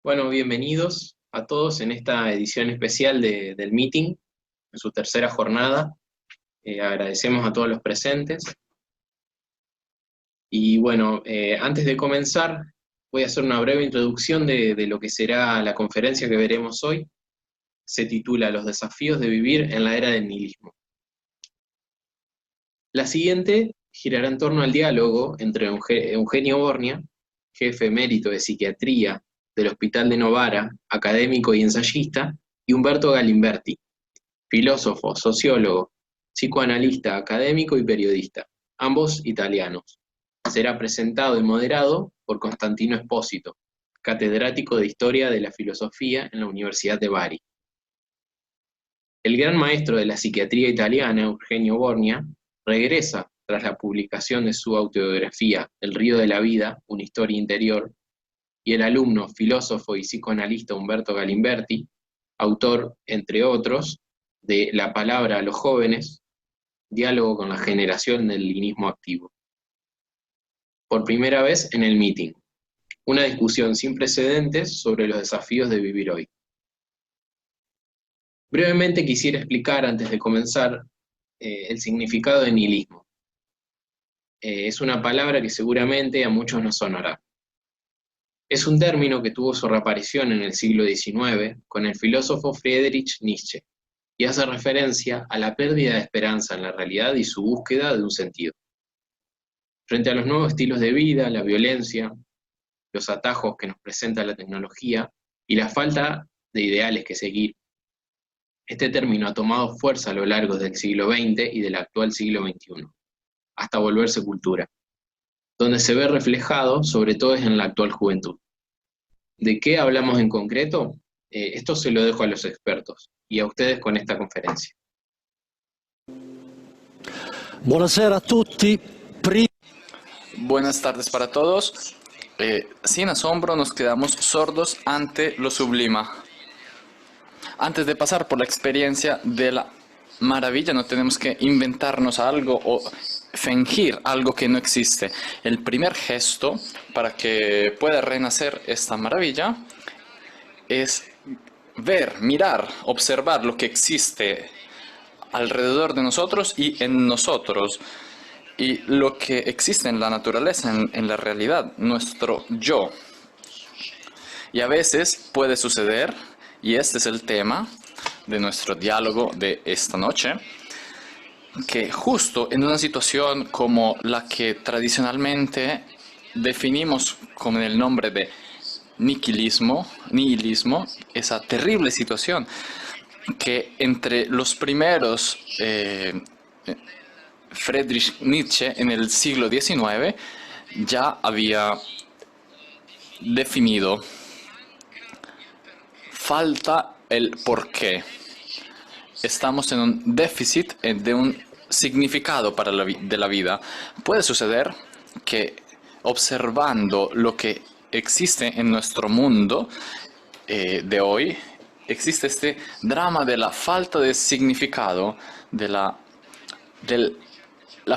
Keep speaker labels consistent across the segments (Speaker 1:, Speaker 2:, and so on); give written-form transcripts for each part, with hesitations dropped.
Speaker 1: Bueno, bienvenidos a todos en esta edición especial del meeting, en su tercera jornada. Agradecemos a todos los presentes. Y bueno, antes de comenzar, voy a hacer una breve introducción de lo que será la conferencia que veremos hoy. Se titula Los desafíos de vivir en la era del nihilismo. La siguiente girará en torno al diálogo entre Eugenio Bornia, jefe emérito de psiquiatría del Hospital de Novara, académico y ensayista, y Umberto Galimberti, filósofo, sociólogo, psicoanalista, académico y periodista, ambos italianos. Será presentado y moderado por Constantino Espósito, catedrático de Historia de la Filosofía en la Universidad de Bari. El gran maestro de la psiquiatría italiana, Eugenio Bornia, regresa tras la publicación de su autobiografía El río de la vida, una historia interior, y el alumno, filósofo y psicoanalista Umberto Galimberti, autor, entre otros, de La palabra a los jóvenes, diálogo con la generación del nihilismo activo. Por primera vez en el meeting, una discusión sin precedentes sobre los desafíos de vivir hoy. Brevemente quisiera explicar, antes de comenzar, el significado de nihilismo. Es una palabra que seguramente a muchos nos sonará. Es un término que tuvo su reaparición en el siglo XIX con el filósofo Friedrich Nietzsche, y hace referencia a la pérdida de esperanza en la realidad y su búsqueda de un sentido. Frente a los nuevos estilos de vida, la violencia, los atajos que nos presenta la tecnología y la falta de ideales que seguir, este término ha tomado fuerza a lo largo del siglo XX y del actual siglo XXI, hasta volverse cultura, donde se ve reflejado sobre todo es en la actual juventud. ¿De qué hablamos en concreto? Esto se lo dejo a los expertos y a ustedes con esta conferencia.
Speaker 2: Buonasera a tutti.
Speaker 3: Buenas tardes para todos. Sin asombro nos quedamos sordos ante lo sublima. Antes de pasar por la experiencia de la maravilla, no tenemos que inventarnos algo o fingir algo que no existe. El primer gesto para que pueda renacer esta maravilla es ver, mirar, observar lo que existe alrededor de nosotros y en nosotros, y lo que existe en la naturaleza, en la realidad, nuestro yo. Y a veces puede suceder, y este es el tema de nuestro diálogo de esta noche, que justo en una situación como la que tradicionalmente definimos con el nombre de nihilismo, esa terrible situación que entre los primeros Friedrich Nietzsche en el siglo XIX ya había definido. Falta el porqué. Estamos en un déficit de un significado para de la vida. Puede suceder que observando lo que existe en nuestro mundo de hoy, existe este drama de la falta de significado, de la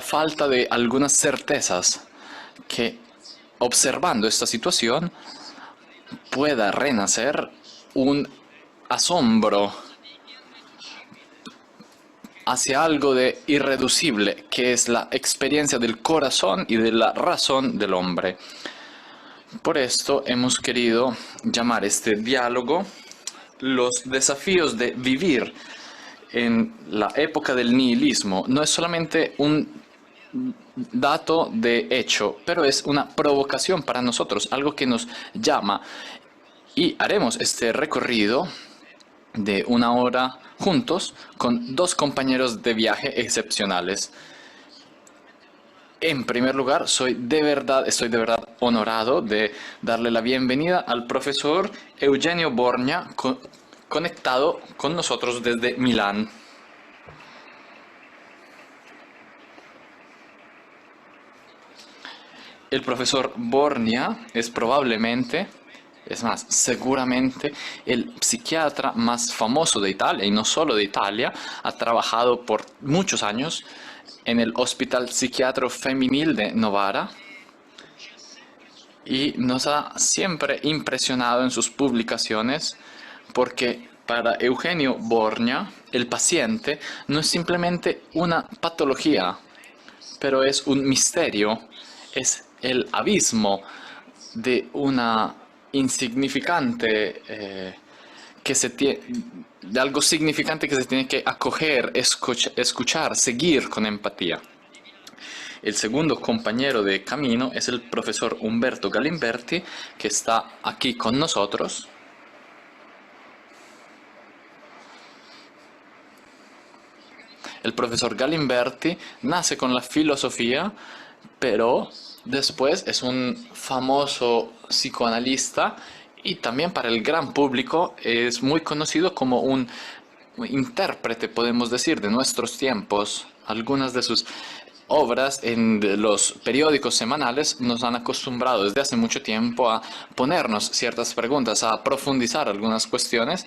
Speaker 3: falta de algunas certezas, que observando esta situación pueda renacer un asombro hacia algo de irreducible, que es la experiencia del corazón y de la razón del hombre. Por esto hemos querido llamar este diálogo los desafíos de vivir en la época del nihilismo. No es solamente un dato de hecho, pero es una provocación para nosotros, algo que nos llama. Y haremos este recorrido de 1 hora juntos con 2 compañeros de viaje excepcionales. En primer lugar, estoy de verdad honorado de darle la bienvenida al profesor Eugenio Bornia, conectado con nosotros desde Milán. El profesor Bornia es probablemente, es más, seguramente el psiquiatra más famoso de Italia, y no solo de Italia. Ha trabajado por muchos años en el Hospital Psiquiátrico Femenil de Novara y nos ha siempre impresionado en sus publicaciones porque para Eugenio Borgna el paciente no es simplemente una patología, pero es un misterio, es el abismo de una insignificante de algo significante que se tiene que acoger, escuchar, seguir con empatía. El segundo compañero de camino es el profesor Umberto Galimberti, que está aquí con nosotros. El profesor Galimberti nace con la filosofía, pero después es un famoso psicoanalista y también para el gran público es muy conocido como un intérprete, podemos decir, de nuestros tiempos. Algunas de sus obras en los periódicos semanales nos han acostumbrado desde hace mucho tiempo a ponernos ciertas preguntas, a profundizar algunas cuestiones,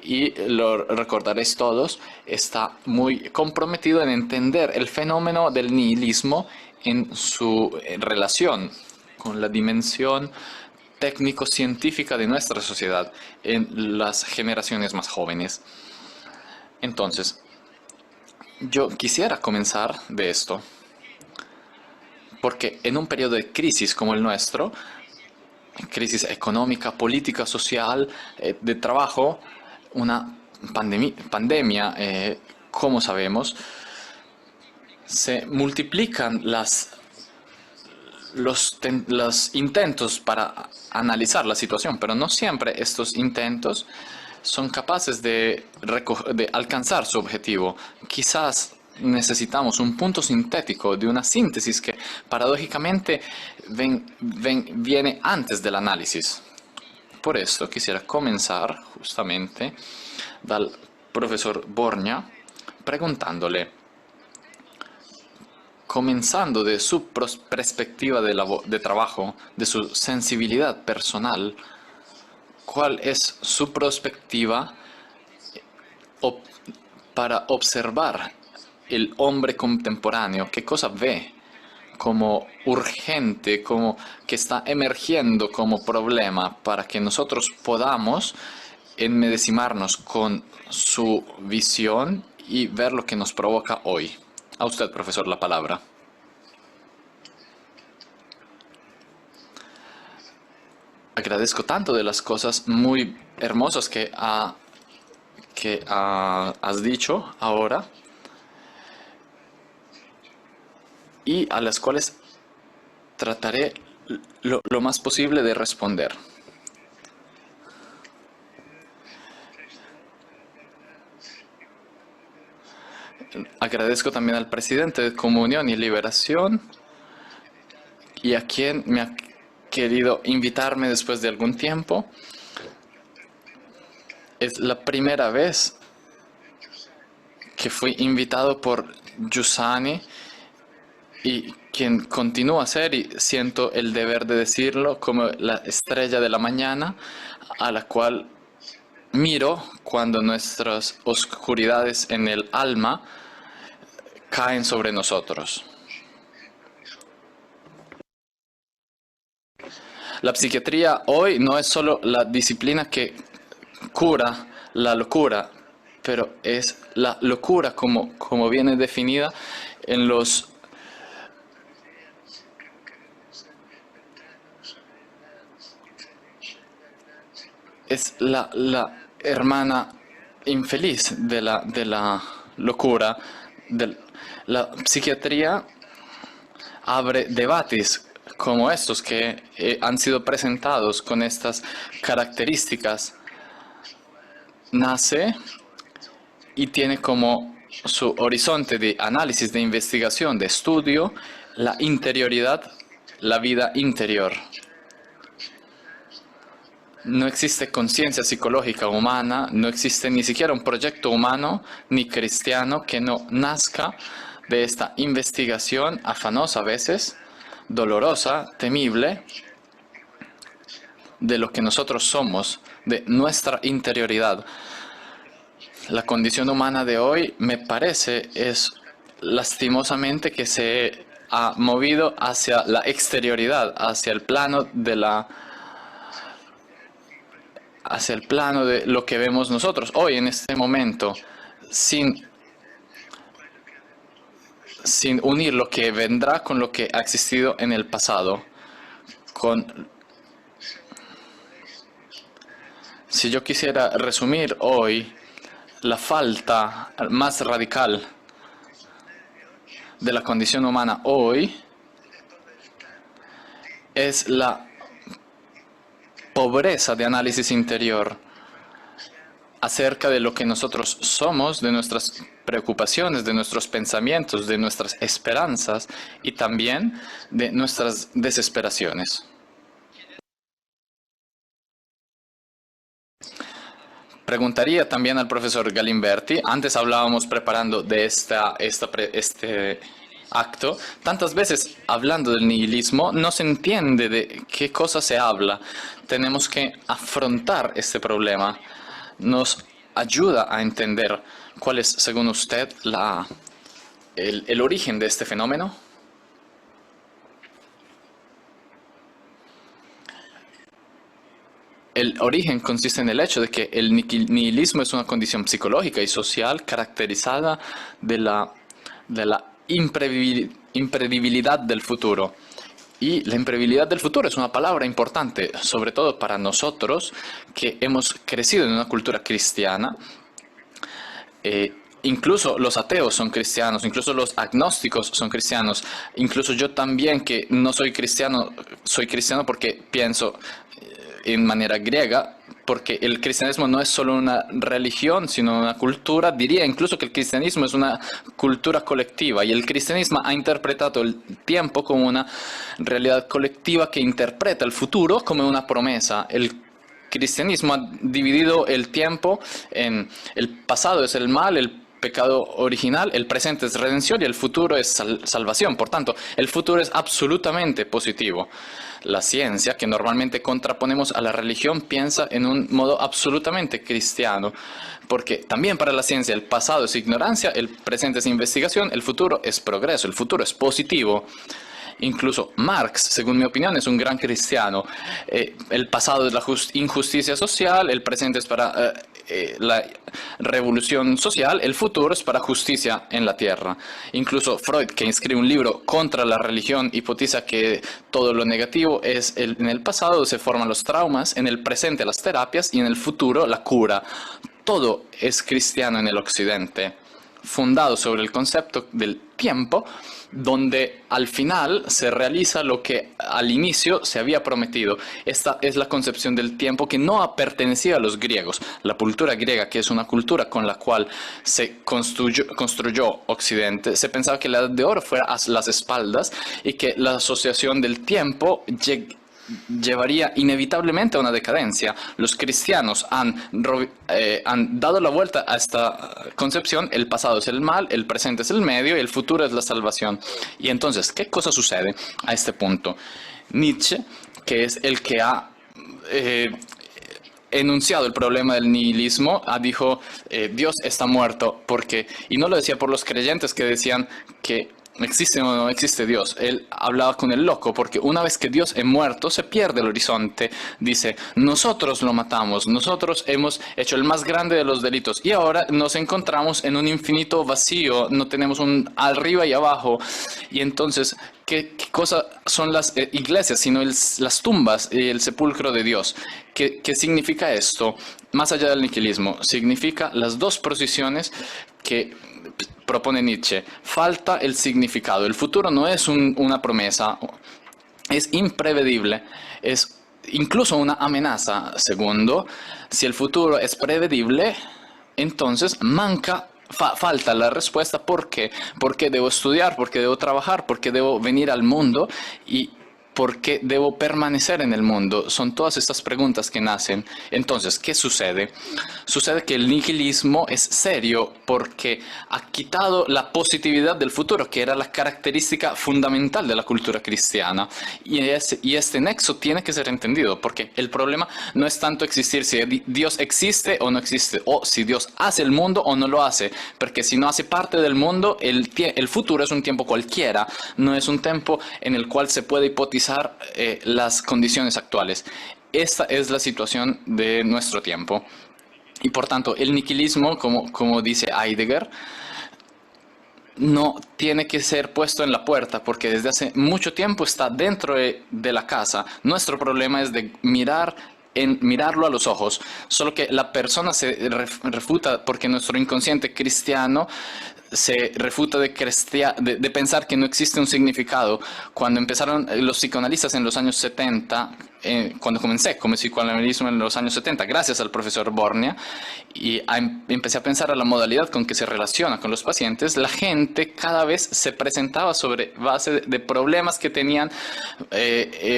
Speaker 3: y lo recordaréis todos, está muy comprometido en entender el fenómeno del nihilismo en su relación con la dimensión técnico-científica de nuestra sociedad en las generaciones más jóvenes. Entonces, yo quisiera comenzar de esto, porque en un periodo de crisis como el nuestro, crisis económica, política, social, de trabajo, una pandemia, como sabemos, se multiplican los intentos para analizar la situación, pero no siempre estos intentos son capaces de alcanzar su objetivo. Quizás necesitamos un punto sintético de una síntesis que paradójicamente viene antes del análisis. Por esto quisiera comenzar justamente del profesor Borgna preguntándole, comenzando de su perspectiva de trabajo, de su sensibilidad personal, ¿cuál es su perspectiva para observar el hombre contemporáneo? ¿Qué cosa ve como urgente, como que está emergiendo como problema para que nosotros podamos enmedecimarnos con su visión y ver lo que nos provoca hoy? A usted, profesor, la palabra. Agradezco tanto de las cosas muy hermosas que has dicho ahora y a las cuales trataré lo más posible de responder. Agradezco también al presidente de Comunión y Liberación y a quien me ha querido invitarme después de algún tiempo. Es la primera vez que fui invitado por Giussani y quien continúa a ser, y siento el deber de decirlo, como la estrella de la mañana a la cual miro cuando nuestras oscuridades en el alma caen sobre nosotros. La psiquiatría hoy no es solo la disciplina que cura la locura, pero es la locura como viene definida en los es la hermana infeliz de la locura. La psiquiatría abre debates como estos que han sido presentados con estas características. Nace y tiene como su horizonte de análisis, de investigación, de estudio, la interioridad, la vida interior. No existe conciencia psicológica humana, no existe ni siquiera un proyecto humano ni cristiano que no nazca de esta investigación afanosa a veces, dolorosa, temible, de lo que nosotros somos, de nuestra interioridad. La condición humana de hoy, me parece, es lastimosamente que se ha movido hacia la exterioridad, hacia el plano de lo que vemos nosotros hoy en este momento, sin unir lo que vendrá con lo que ha existido en el pasado. Si yo quisiera resumir hoy la falta más radical de la condición humana hoy, es la pobreza de análisis interior acerca de lo que nosotros somos, de nuestras preocupaciones, de nuestros pensamientos, de nuestras esperanzas y también de nuestras desesperaciones. Preguntaría también al profesor Galimberti, antes hablábamos preparando de este acto, tantas veces hablando del nihilismo, no se entiende de qué cosa se habla. Tenemos que afrontar este problema. Nos ayuda a entender cuál es, según usted, el origen de este fenómeno. El origen consiste en el hecho de que el nihilismo es una condición psicológica y social caracterizada de la imprevisibilidad del futuro. Y la imprevisibilidad del futuro es una palabra importante, sobre todo para nosotros que hemos crecido en una cultura cristiana. Incluso los ateos son cristianos, incluso los agnósticos son cristianos. Incluso yo también, que no soy cristiano porque pienso en manera griega, porque el cristianismo no es solo una religión, sino una cultura. Diría incluso que el cristianismo es una cultura colectiva, y el cristianismo ha interpretado el tiempo como una realidad colectiva que interpreta el futuro como una promesa. El cristianismo ha dividido el tiempo en el pasado es el mal, el pecado original, el presente es redención y el futuro es salvación. Por tanto, el futuro es absolutamente positivo. La ciencia, que normalmente contraponemos a la religión, piensa en un modo absolutamente cristiano, porque también para la ciencia el pasado es ignorancia, el presente es investigación, el futuro es progreso, el futuro es positivo. Incluso Marx, según mi opinión, es un gran cristiano. El pasado es la injusticia social, el presente es para la revolución social, el futuro es para justicia en la tierra. Incluso Freud, que escribe un libro contra la religión, hipótiza que todo lo negativo es en el pasado se forman los traumas, en el presente las terapias y en el futuro la cura. Todo es cristiano en el occidente, fundado sobre el concepto del tiempo, donde al final se realiza lo que al inicio se había prometido. Esta es la concepción del tiempo que no pertenecía a los griegos. La cultura griega, que es una cultura con la cual se construyó Occidente, se pensaba que la edad de oro fuera a las espaldas y que la asociación del tiempo llevaría inevitablemente a una decadencia. Los cristianos han dado la vuelta a esta concepción. El pasado es el mal, el presente es el medio y el futuro es la salvación. Y entonces, ¿qué cosa sucede a este punto? Nietzsche, que es el que ha enunciado el problema del nihilismo, dijo Dios está muerto, y no lo decía por los creyentes que decían que ¿existe o no existe Dios? Él hablaba con el loco, porque una vez que Dios es muerto, se pierde el horizonte. Dice, nosotros lo matamos, nosotros hemos hecho el más grande de los delitos, y ahora nos encontramos en un infinito vacío, no tenemos un arriba y abajo. Y entonces, ¿qué cosa son las iglesias, sino las tumbas y el sepulcro de Dios? ¿Qué significa esto? Más allá del nihilismo, significa las dos posiciones que propone Nietzsche. Falta el significado. El futuro no es una promesa, es imprevedible, es incluso una amenaza. Segundo, si el futuro es prevedible, entonces falta la respuesta. ¿Por qué? ¿Por qué debo estudiar? ¿Por qué debo trabajar? ¿Por qué debo venir al mundo? Y ¿Por qué debo permanecer en el mundo? Son todas estas preguntas que nacen. Entonces, ¿qué sucede? Sucede que el nihilismo es serio porque ha quitado la positividad del futuro, que era la característica fundamental de la cultura cristiana. Y este nexo tiene que ser entendido, porque el problema no es tanto existir si Dios existe o no existe, o si Dios hace el mundo o no lo hace, porque si no hace parte del mundo, el futuro es un tiempo cualquiera, no es un tiempo en el cual se puede hipotizar las condiciones actuales. Esta es la situación de nuestro tiempo. Y por tanto, el nihilismo, como dice Heidegger, no tiene que ser puesto en la puerta porque desde hace mucho tiempo está dentro de la casa. Nuestro problema es de mirarlo a los ojos, solo que la persona se refuta porque nuestro inconsciente cristiano se refuta de pensar que no existe un significado. Cuando empezaron los psicoanalistas en los años 70, cuando comencé con el psicoanalismo en los años 70, gracias al profesor Borgnia, y empecé a pensar a la modalidad con que se relaciona con los pacientes, la gente cada vez se presentaba sobre base de problemas que tenían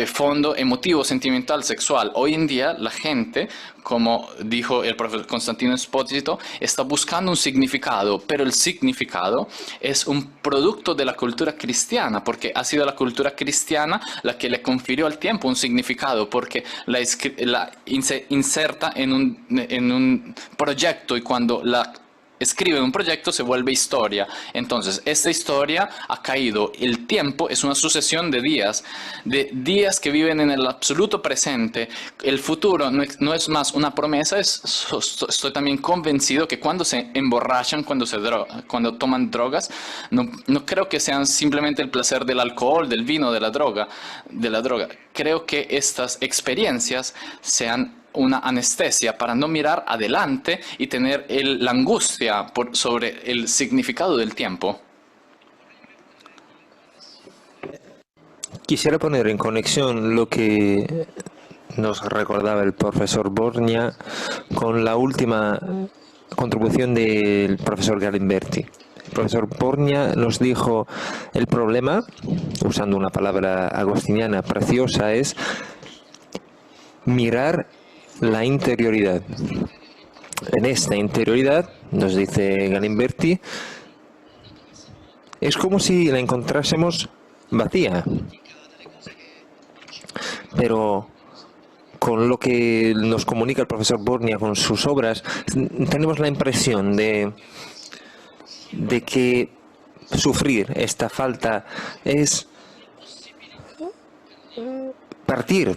Speaker 3: fondo emotivo, sentimental, sexual. Hoy en día la gente, como dijo el profesor Constantino Espósito, está buscando un significado, pero el significado es un producto de la cultura cristiana, porque ha sido la cultura cristiana la que le confirió al tiempo un significado, porque la inserta en un proyecto, y cuando la escribe un proyecto se vuelve historia. Entonces, esta historia ha caído. El tiempo es una sucesión de días que viven en el absoluto presente. El futuro no es más una promesa. Estoy también convencido que cuando se emborrachan, cuando toman drogas, no creo que sean simplemente el placer del alcohol, del vino, de la droga. Creo que estas experiencias sean una anestesia para no mirar adelante y tener la angustia sobre el significado del tiempo.
Speaker 4: Quisiera poner en conexión lo que nos recordaba el profesor Borgnia con la última contribución del profesor Galimberti. El profesor Borgnia nos dijo: el problema, usando una palabra agostiniana preciosa, es mirar la interioridad. En esta interioridad, nos dice Galimberti, es como si la encontrásemos vacía. Pero con lo que nos comunica el profesor Borgnia con sus obras, tenemos la impresión de que sufrir esta falta es partir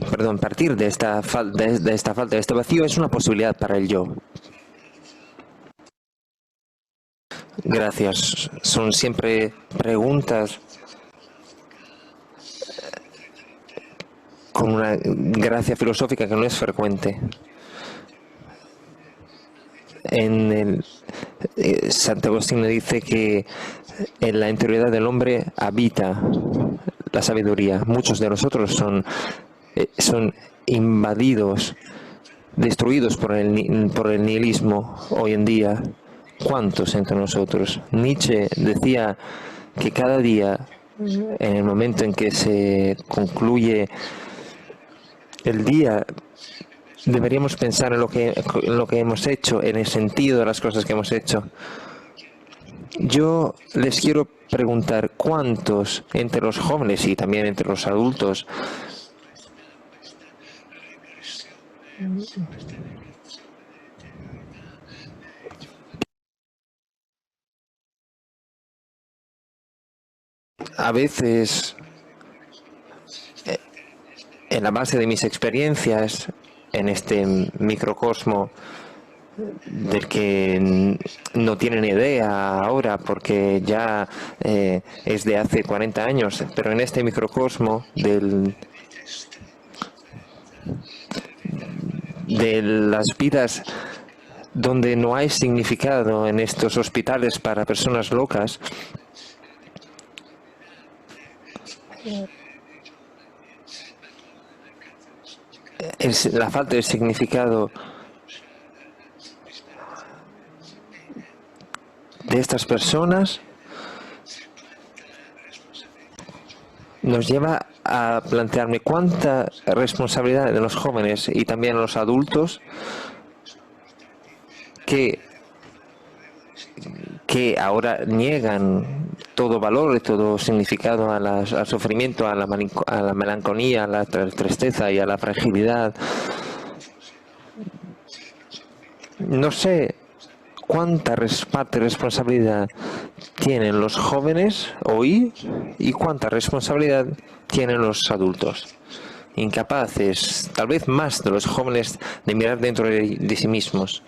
Speaker 4: de esta falta, de este vacío, es una posibilidad para el yo. Gracias. Son siempre preguntas con una gracia filosófica que no es frecuente. Santo Agustín dice que en la interioridad del hombre habita la sabiduría. Muchos de nosotros son invadidos, destruidos por el nihilismo hoy en día. ¿Cuántos entre nosotros? Nietzsche decía que cada día, en el momento en que se concluye el día, deberíamos pensar en lo que hemos hecho, en el sentido de las cosas que hemos hecho. Yo les quiero preguntar, ¿cuántos entre los jóvenes y también entre los adultos a veces, en la base de mis experiencias en este microcosmo del que no tienen idea ahora porque ya es de hace 40 años, pero en este microcosmo de las vidas donde no hay significado, en estos hospitales para personas locas, la falta de significado de estas personas nos lleva a plantearme cuánta responsabilidad de los jóvenes y también los adultos que ahora niegan todo valor y todo significado al sufrimiento, a la melancolía, a la tristeza y a la fragilidad. No sé cuánta parte de responsabilidad tienen los jóvenes hoy y cuánta responsabilidad tienen los adultos. Incapaces, tal vez más de los jóvenes, de mirar dentro de sí mismos,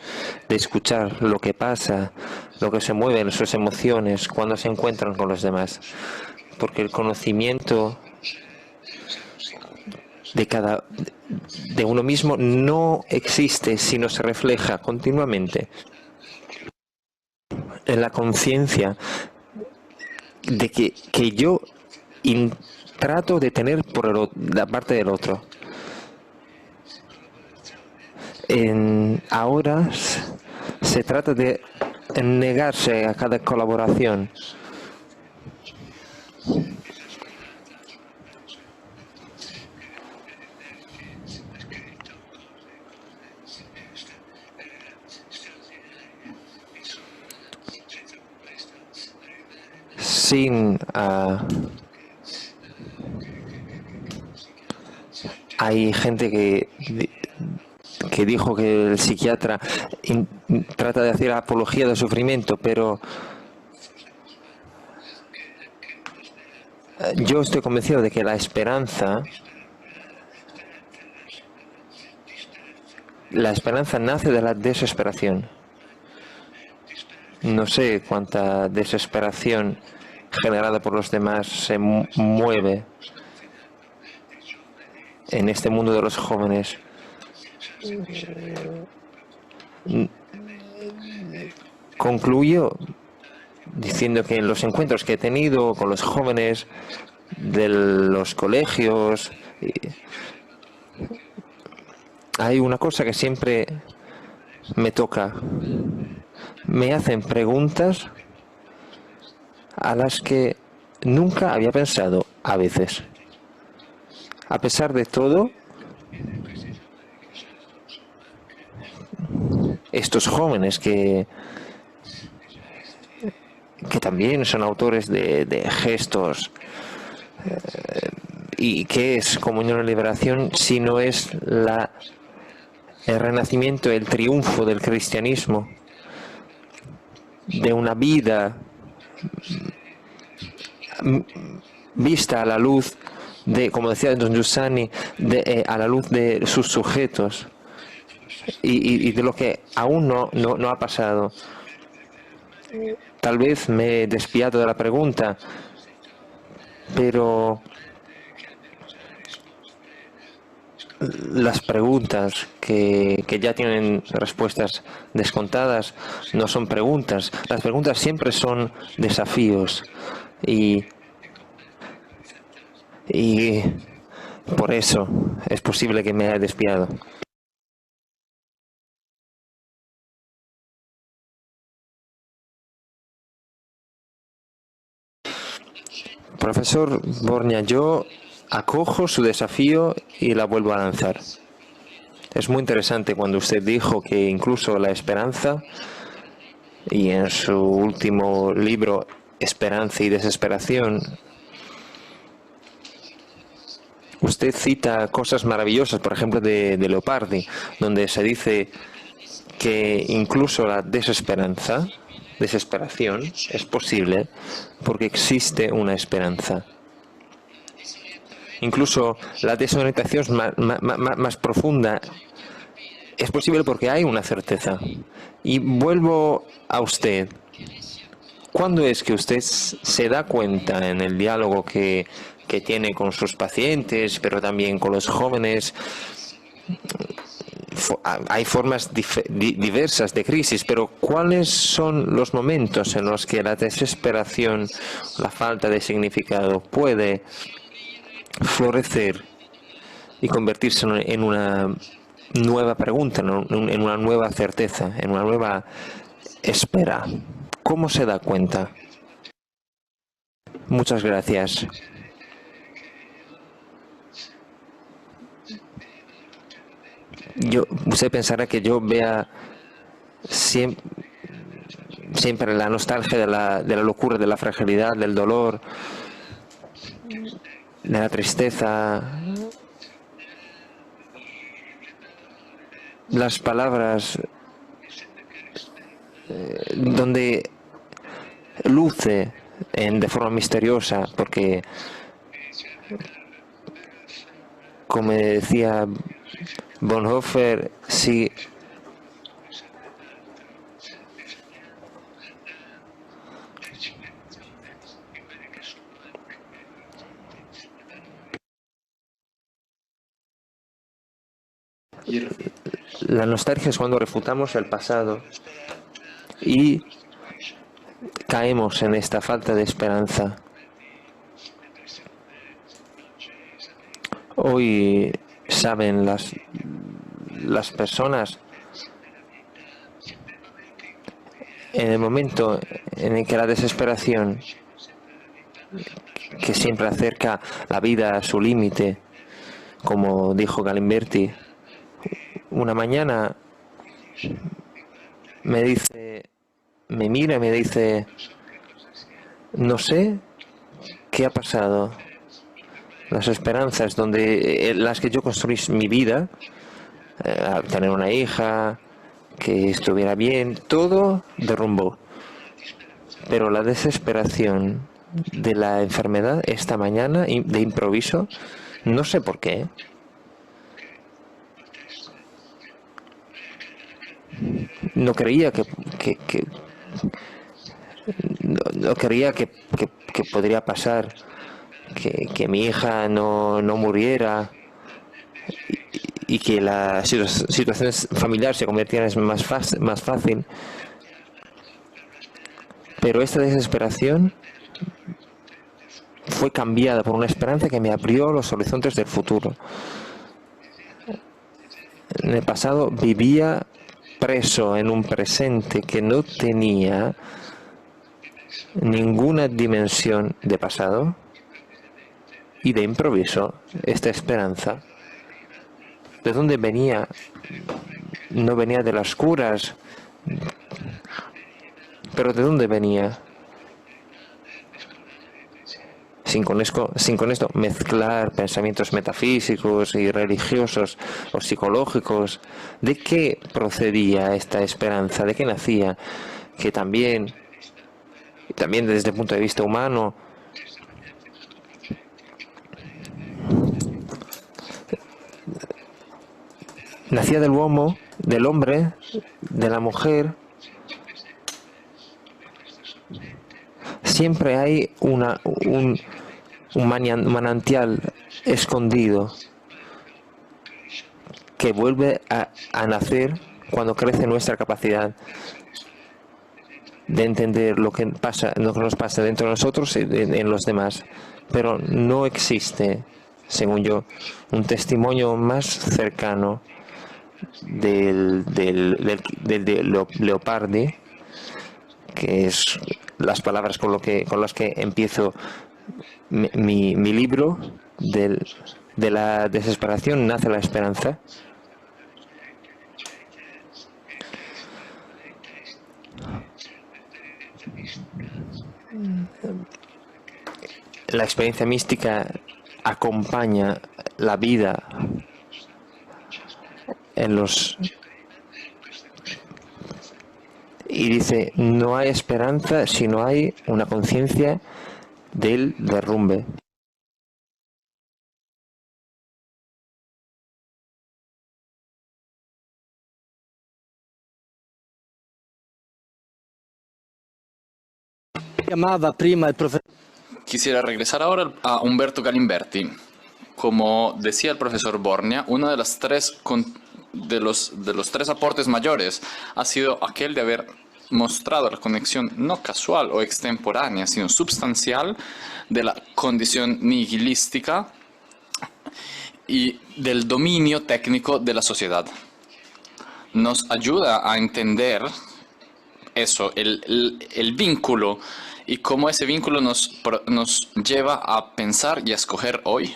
Speaker 4: de escuchar lo que pasa, lo que se mueve en sus emociones cuando se encuentran con los demás. Porque el conocimiento de uno mismo no existe si no se refleja continuamente en la conciencia de que yo trato de tener por la parte del otro. Ahora se trata de negarse a cada colaboración. Hay gente que dijo que el psiquiatra trata de hacer apología del sufrimiento, pero yo estoy convencido de que la esperanza nace de la desesperación. No sé cuánta desesperación generada por los demás se mueve en este mundo de los jóvenes. Concluyo diciendo que en los encuentros que he tenido con los jóvenes de los colegios, hay una cosa que siempre me toca. Me hacen preguntas a las que nunca había pensado a veces. A pesar de todo, estos jóvenes que también son autores de gestos, y ¿qué es comunión y liberación si no es el renacimiento, el triunfo del cristianismo, de una vida vista a la luz de, como decía Don Giussani, a la luz de sus sujetos y de lo que aún no ha pasado? Tal vez me he desviado de la pregunta, pero las preguntas que ya tienen respuestas descontadas no son preguntas. Las preguntas siempre son desafíos y por eso es posible que me haya desviado. Profesor Borña, yo acojo su desafío y la vuelvo a lanzar. Es muy interesante cuando usted dijo que incluso la esperanza, y en su último libro, Esperanza y Desesperación, usted cita cosas maravillosas, por ejemplo, de Leopardi, donde se dice que incluso la desesperación es posible porque existe una esperanza. Incluso la desorientación más profunda es posible porque hay una certeza. Y vuelvo a usted. ¿Cuándo es que usted se da cuenta en el diálogo que tiene con sus pacientes, pero también con los jóvenes? Hay formas diversas de crisis, pero ¿cuáles son los momentos en los que la desesperación, la falta de significado puede florecer y convertirse en una nueva pregunta, en una nueva certeza, en una nueva espera? ¿Cómo se da cuenta? Muchas gracias. usted pensará que yo vea siempre la nostalgia de la locura, de la fragilidad, del dolor, de la tristeza. Las palabras donde luce de forma misteriosa, porque, como decía Bonhoeffer, si la nostalgia es cuando refutamos el pasado y caemos en esta falta de esperanza. Hoy saben las personas, en el momento en el que la desesperación, que siempre acerca la vida a su límite, como dijo Galimberti, una mañana me mira y me dice, no sé qué ha pasado. Las esperanzas las que yo construí mi vida, tener una hija, que estuviera bien, todo derrumbó. Pero la desesperación de la enfermedad esta mañana, de improviso, no sé por qué. No creía no creía que podría pasar, que mi hija no muriera y que la situación familiar se convirtiera en más fácil. Pero esta desesperación fue cambiada por una esperanza que me abrió los horizontes del futuro. En el pasado vivía preso en un presente que no tenía ninguna dimensión de pasado, y de improviso esta esperanza, ¿de dónde venía? No venía de las curas, pero ¿de dónde venía? Sin con esto mezclar pensamientos metafísicos y religiosos o psicológicos. ¿De qué procedía esta esperanza? ¿De qué nacía? Que también desde el punto de vista humano, nacía del hombre, de la mujer. Siempre hay un manantial escondido que vuelve a nacer cuando crece nuestra capacidad de entender lo que nos pasa dentro de nosotros y en los demás. Pero no existe, según yo, un testimonio más cercano del Leopardi, que es las palabras con las que empiezo mi libro. De la desesperación nace la esperanza. La experiencia mística acompaña la vida y dice, no hay esperanza si no hay una conciencia del derrumbe.
Speaker 2: Llamaba prima el profesor.
Speaker 3: Quisiera regresar ahora a Umberto Galimberti. Como decía el profesor Borgna, uno de los tres aportes mayores ha sido aquel de haber mostrado la conexión no casual o extemporánea, sino substancial de la condición nihilística y del dominio técnico de la sociedad. Nos ayuda a entender eso, el vínculo, y cómo ese vínculo nos lleva a pensar y a escoger hoy.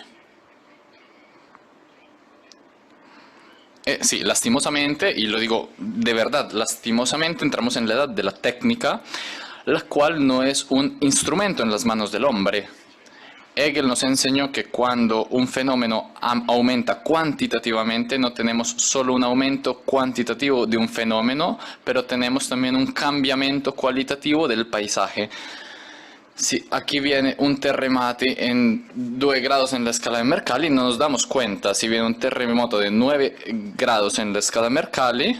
Speaker 3: Sí, lastimosamente, y lo digo de verdad, lastimosamente entramos en la edad de la técnica, la cual no es un instrumento en las manos del hombre. Hegel nos enseñó que cuando un fenómeno aumenta cuantitativamente, no tenemos solo un aumento cuantitativo de un fenómeno, pero tenemos también un cambiamiento cualitativo del paisaje. Sí, aquí viene un terremoto en 2 grados en la escala de Mercalli, no nos damos cuenta. Si viene un terremoto de 9 grados en la escala de Mercalli,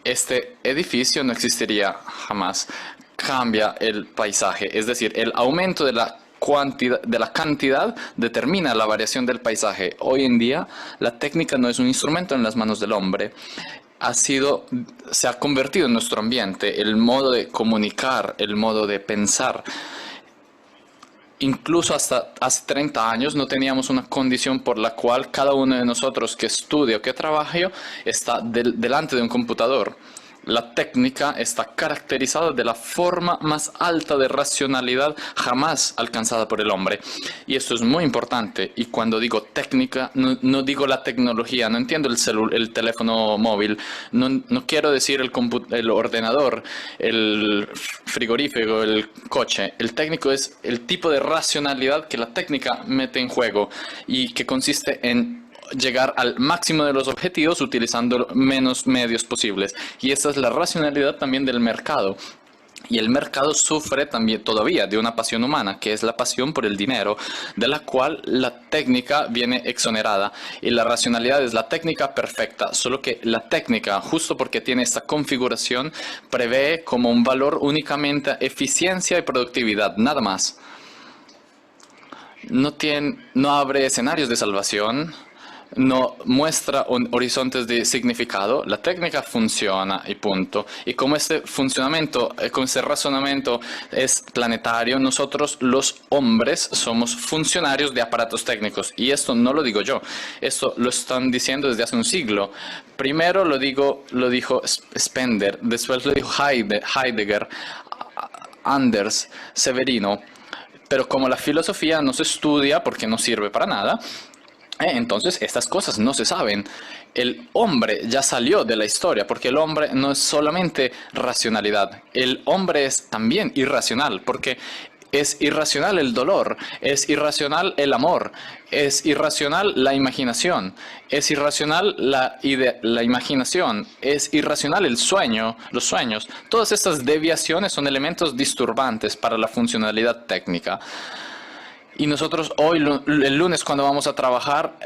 Speaker 3: este edificio no existiría jamás. Cambia el paisaje, es decir, el aumento de la cantidad determina la variación del paisaje. Hoy en día la técnica no es un instrumento en las manos del hombre. Se ha convertido en nuestro ambiente, el modo de comunicar, el modo de pensar. Incluso hasta hace 30 años no teníamos una condición por la cual cada uno de nosotros que estudia o que trabaja está delante de un computador. La técnica está caracterizada de la forma más alta de racionalidad jamás alcanzada por el hombre. Y esto es muy importante. Y cuando digo técnica, no digo la tecnología, no entiendo el teléfono móvil, no quiero decir el ordenador, el frigorífico, el coche. El técnico es el tipo de racionalidad que la técnica mete en juego y que consiste en llegar al máximo de los objetivos utilizando menos medios posibles. Y esta es la racionalidad también del mercado. Y el mercado sufre también todavía de una pasión humana, que es la pasión por el dinero, de la cual la técnica viene exonerada. Y la racionalidad es la técnica perfecta, solo que la técnica, justo porque tiene esta configuración, prevé como un valor únicamente eficiencia y productividad, nada más. No abre escenarios de salvación, no muestra horizontes de significado. La técnica funciona y punto. Y como este funcionamiento, como este razonamiento es planetario, nosotros los hombres somos funcionarios de aparatos técnicos. Y esto no lo digo yo, esto lo están diciendo desde hace un siglo. Primero lo dijo Spender, después lo dijo Heidegger, Anders, Severino. Pero como la filosofía no se estudia porque no sirve para nada, entonces estas cosas no se saben. El hombre ya salió de la historia porque el hombre no es solamente racionalidad. El hombre es también irracional porque es irracional el dolor, es irracional el amor, es irracional la imaginación, es irracional la imaginación, es irracional el sueño, los sueños. Todas estas deviaciones son elementos disturbantes para la funcionalidad técnica. Y nosotros hoy, el lunes, cuando vamos a trabajar,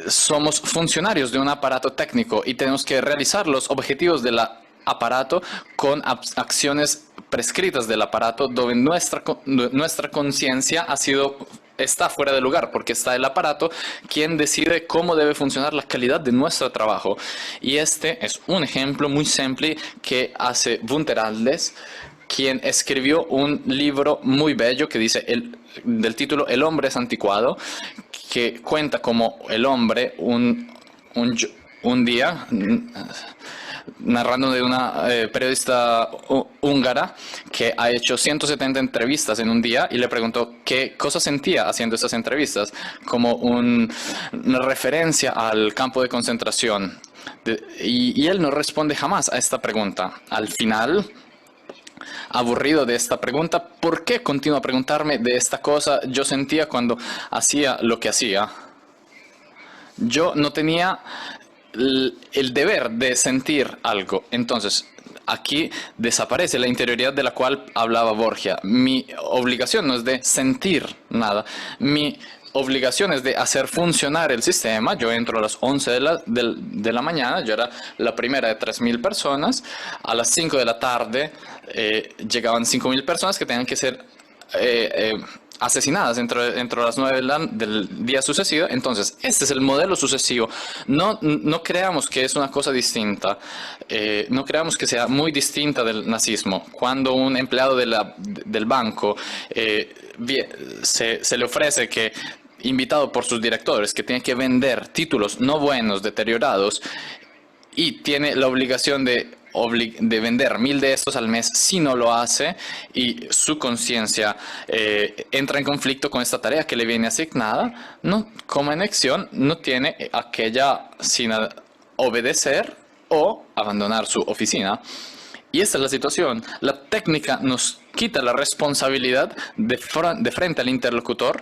Speaker 3: somos funcionarios de un aparato técnico y tenemos que realizar los objetivos del aparato con acciones prescritas del aparato, donde nuestra conciencia está fuera de lugar, porque está el aparato quien decide cómo debe funcionar la calidad de nuestro trabajo. Y este es un ejemplo muy simple que hace Wouter Aldes, quien escribió un libro muy bello que dice del título El hombre es anticuado, que cuenta como el hombre un día, narrando de una periodista húngara que ha hecho 170 entrevistas en un día y le preguntó qué cosa sentía haciendo esas entrevistas, como una referencia al campo de concentración. Y él no responde jamás a esta pregunta. Al final, aburrido de esta pregunta, ¿por qué continúa a preguntarme de esta cosa yo sentía cuando hacía lo que hacía? Yo no tenía el deber de sentir algo. Entonces, aquí desaparece la interioridad de la cual hablaba Borgia. Mi obligación no es de sentir nada. Mi obligación es de hacer funcionar el sistema. Yo entro a las 11 de la mañana, yo era la primera de 3.000 personas. A las 5 de la tarde llegaban 5.000 personas que tenían que ser asesinadas dentro de las 9 del día sucesivo. Entonces, este es el modelo sucesivo. No creamos que es una cosa distinta. No creamos que sea muy distinta del nazismo. Cuando un empleado del banco se le ofrece que, invitado por sus directores, que tiene que vender títulos no buenos, deteriorados, y tiene la obligación de de vender 1000 de estos al mes si no lo hace, y su conciencia entra en conflicto con esta tarea que le viene asignada, no, como en acción no tiene aquella sin obedecer o abandonar su oficina. Y esta es la situación. La técnica nos quita la responsabilidad de frente al interlocutor,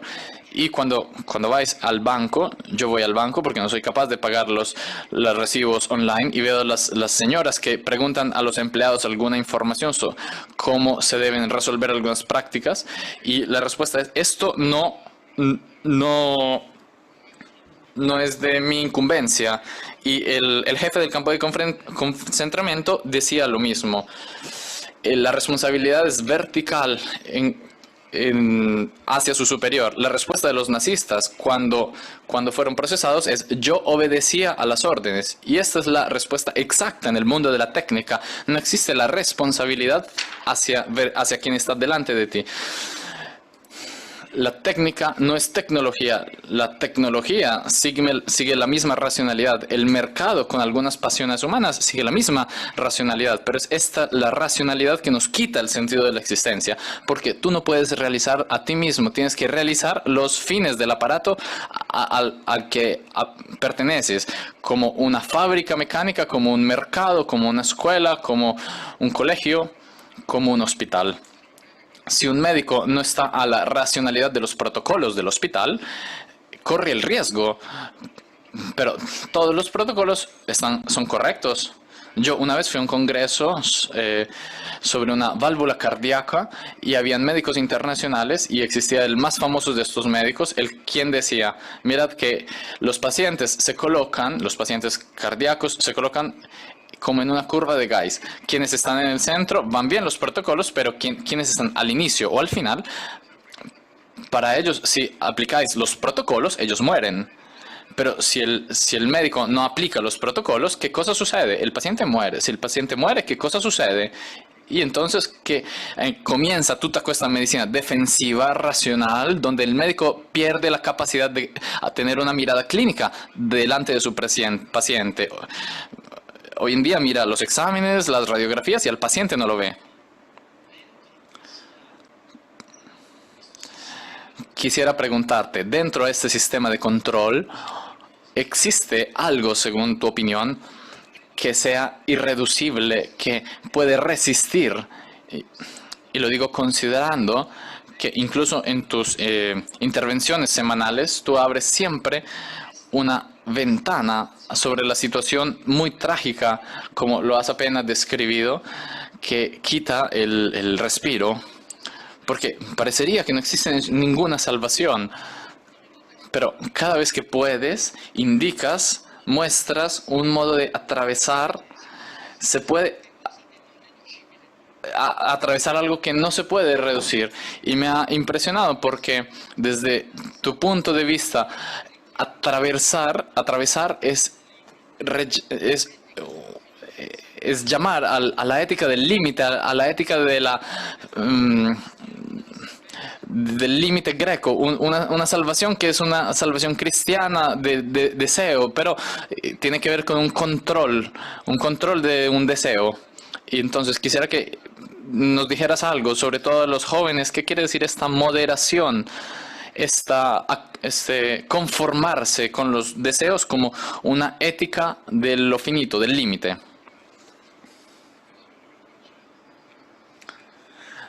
Speaker 3: y cuando vais al banco, yo voy al banco porque no soy capaz de pagar los recibos online, y veo las señoras que preguntan a los empleados alguna información sobre cómo se deben resolver algunas prácticas, y la respuesta es: esto no es de mi incumbencia. Y el jefe del campo de concentramiento decía lo mismo. La responsabilidad es vertical hacia su superior. La respuesta de los nazistas cuando fueron procesados es: yo obedecía a las órdenes. Y esta es la respuesta exacta en el mundo de la técnica. No existe la responsabilidad hacia quien está delante de ti. La técnica no es tecnología. La tecnología sigue la misma racionalidad. El mercado, con algunas pasiones humanas, sigue la misma racionalidad. Pero es esta la racionalidad que nos quita el sentido de la existencia. Porque tú no puedes realizar a ti mismo. Tienes que realizar los fines del aparato al que perteneces. Como una fábrica mecánica, como un mercado, como una escuela, como un colegio, como un hospital. Si un médico no está a la racionalidad de los protocolos del hospital, corre el riesgo. Pero todos los protocolos son correctos. Yo una vez fui a un congreso sobre una válvula cardíaca, y habían médicos internacionales, y existía el más famoso de estos médicos, quien decía: mirad que los pacientes cardíacos se colocan como en una curva de Gauss. Quienes están en el centro van bien los protocolos, pero quienes están al inicio o al final, para ellos, si aplicáis los protocolos, ellos mueren. Pero si el médico no aplica los protocolos, ¿qué cosa sucede? El paciente muere. Si el paciente muere, ¿qué cosa sucede? Y entonces comienza toda esta medicina defensiva, racional, donde el médico pierde la capacidad de tener una mirada clínica delante de su paciente. Hoy en día mira los exámenes, las radiografías, y al paciente no lo ve. Quisiera preguntarte, dentro de este sistema de control, ¿existe algo, según tu opinión, que sea irreducible, que puede resistir? Y lo digo considerando que incluso en tus intervenciones semanales tú abres siempre una ventana sobre la situación muy trágica, como lo has apenas describido, que quita el respiro, porque parecería que no existe ninguna salvación, pero cada vez que puedes, muestras un modo de atravesar. Se puede atravesar algo que no se puede reducir, y me ha impresionado porque desde tu punto de vista, atravesar es llamar a la ética del límite, a la ética del límite greco, una salvación que es una salvación cristiana de deseo, pero tiene que ver con un control de un deseo. Y entonces quisiera que nos dijeras algo, sobre todo a los jóvenes, qué quiere decir esta moderación, conformarse con los deseos como una ética de lo finito, del límite.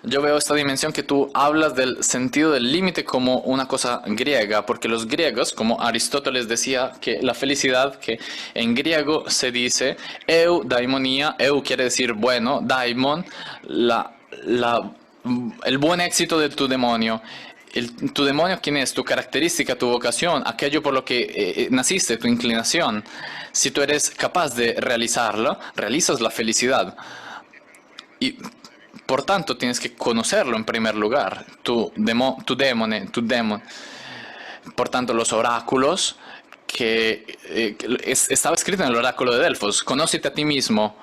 Speaker 3: Yo veo esta dimensión que tú hablas del sentido del límite como una cosa griega, porque los griegos, como Aristóteles decía, que la felicidad, que en griego se dice eudaimonía, quiere decir bueno, daimon, el buen éxito de tu demonio. Tu demonio, ¿quién es? Tu característica, tu vocación, aquello por lo que naciste, tu inclinación. Si tú eres capaz de realizarlo, realizas la felicidad. Y por tanto tienes que conocerlo en primer lugar, tu demon. Por tanto, los oráculos, que estaba escrito en el oráculo de Delfos: conócete a ti mismo.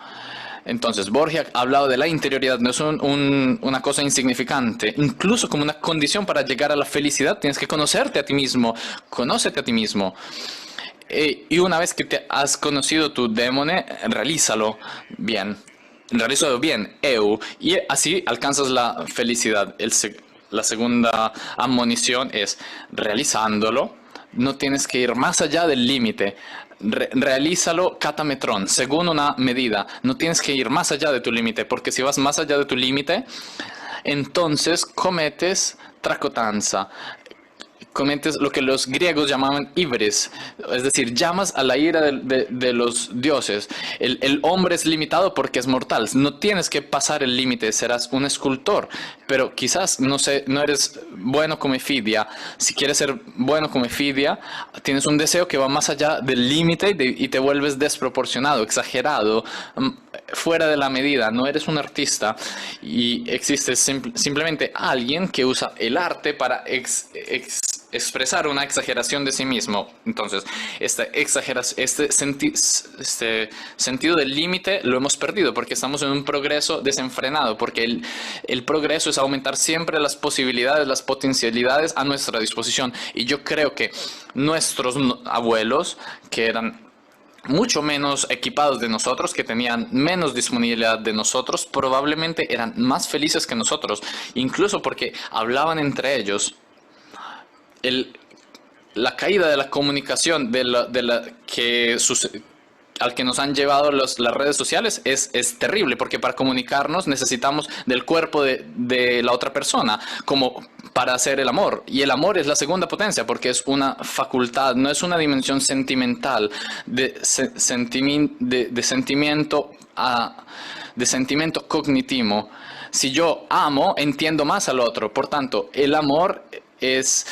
Speaker 3: Entonces, Borgia ha hablado de la interioridad, no es una cosa insignificante. Incluso como una condición para llegar a la felicidad, tienes que conocerte a ti mismo. Conócete a ti mismo. Y una vez que te has conocido tu demone, realízalo bien. realizo bien, eu, y así alcanzas la felicidad. La segunda admonición es realizándolo, no tienes que ir más allá del límite. Realízalo catametrón, según una medida. No tienes que ir más allá de tu límite, porque si vas más allá de tu límite, entonces cometes tracotanza. Cometes lo que los griegos llamaban ibris, es decir, llamas a la ira de los dioses. El hombre es limitado porque es mortal, no tienes que pasar el límite, serás un escultor, pero quizás no eres bueno como Efidia. Si quieres ser bueno como Efidia, tienes un deseo que va más allá del límite y te vuelves desproporcionado, exagerado, fuera de la medida, no eres un artista y existe simplemente alguien que usa el arte para expresar una exageración de sí mismo. Entonces, este sentido del límite lo hemos perdido porque estamos en un progreso desenfrenado, porque el progreso es aumentar siempre las posibilidades, las potencialidades a nuestra disposición. Y yo creo que nuestros abuelos, que eran mucho menos equipados de nosotros, que tenían menos disponibilidad de nosotros, probablemente eran más felices que nosotros, incluso porque hablaban entre ellos. La caída de la comunicación al que nos han llevado las redes sociales es terrible, porque para comunicarnos necesitamos del cuerpo de la otra persona, como para hacer el amor. Y el amor es la segunda potencia, porque es una facultad, no es una dimensión sentimental, de sentimiento cognitivo. Si yo amo, entiendo más al otro. Por tanto, el amor es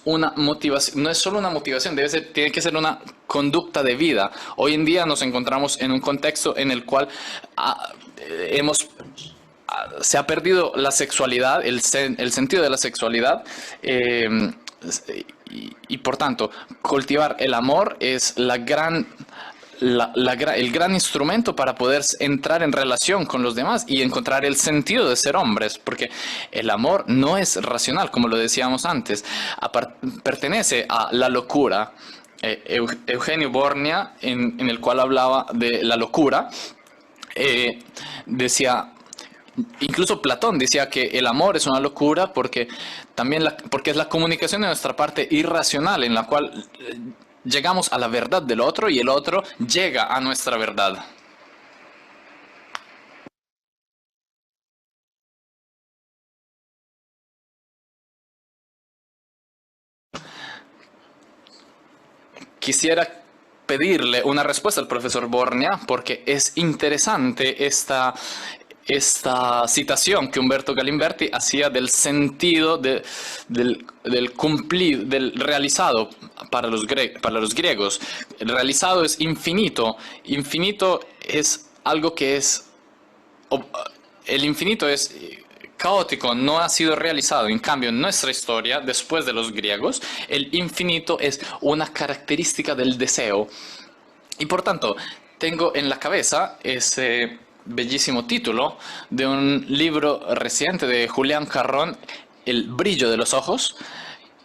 Speaker 3: una motivación, no es solo una motivación, tiene que ser una conducta de vida. Hoy en día nos encontramos en un contexto en el cual se ha perdido la sexualidad, el sentido de la sexualidad, y por tanto, cultivar el amor es el gran instrumento para poder entrar en relación con los demás y encontrar el sentido de ser hombres, porque el amor no es racional, como lo decíamos antes, pertenece a la locura. Eugenio Borgia, en el cual hablaba de la locura, decía, incluso Platón decía que el amor es una locura porque es la comunicación de nuestra parte irracional, en la cual llegamos a la verdad del otro y el otro llega a nuestra verdad. Quisiera pedirle una respuesta al profesor Borgia porque es interesante esta citación que Umberto Galimberti hacía del sentido del realizado para los griegos. El realizado es infinito. Infinito es algo que es... El infinito es caótico, no ha sido realizado. En cambio, en nuestra historia, después de los griegos, el infinito es una característica del deseo. Y por tanto, tengo en la cabeza ese bellísimo título de un libro reciente de Julián Carrón, El brillo de los ojos,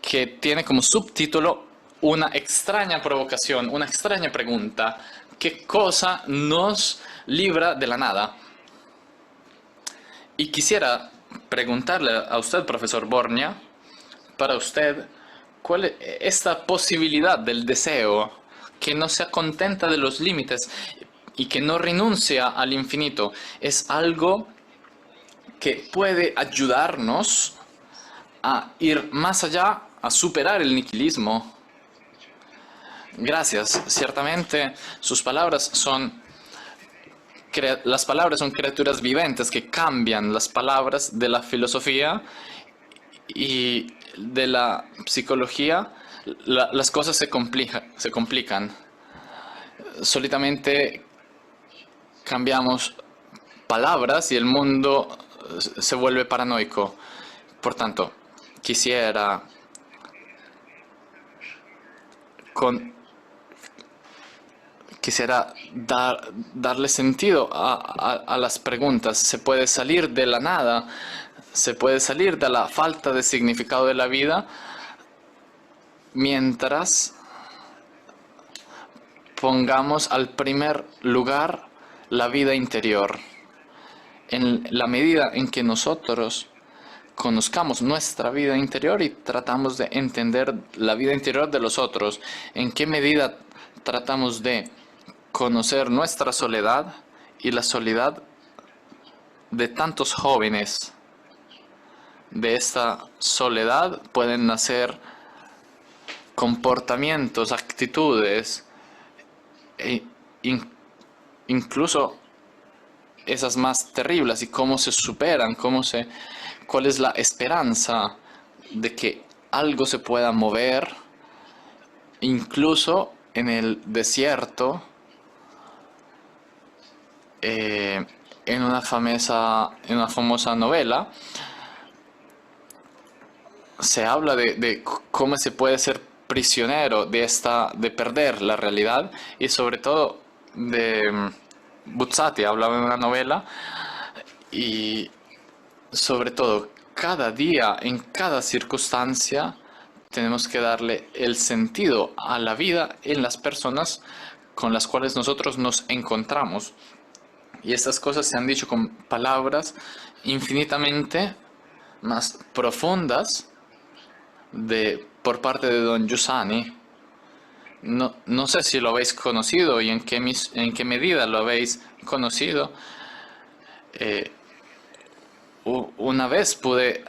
Speaker 3: que tiene como subtítulo una extraña provocación, una extraña pregunta: ¿qué cosa nos libra de la nada? Y quisiera preguntarle a usted, profesor Borgia, para usted, ¿cuál es esta posibilidad del deseo que no se contenta de los límites y que no renuncia al infinito? ¿Es algo que puede ayudarnos a ir más allá, a superar el nihilismo? Gracias. Ciertamente sus palabras las palabras son criaturas viventes que cambian las palabras de la filosofía y de la psicología. Las cosas se complican. Solitamente cambiamos palabras y el mundo se vuelve paranoico. Por tanto, quisiera darle sentido a las preguntas. Se puede salir de la nada, se puede salir de la falta de significado de la vida mientras pongamos al primer lugar la vida interior. en la medida en que nosotros conozcamos nuestra vida interior y tratamos de entender la vida interior de los otros, en qué medida tratamos de conocer nuestra soledad y la soledad de tantos jóvenes. De esta soledad pueden nacer comportamientos, actitudes, e incluso esas más terribles, y cómo se superan, cuál es la esperanza de que algo se pueda mover, incluso en el desierto. En una famosa novela se habla de cómo se puede ser prisionero de perder la realidad, y sobre todo de Buzzati hablaba en una novela, y sobre todo cada día, en cada circunstancia, tenemos que darle el sentido a la vida en las personas con las cuales nosotros nos encontramos. Y estas cosas se han dicho con palabras infinitamente más profundas por parte de don Giussani. No sé si lo habéis conocido y en qué medida lo habéis conocido. Una vez pude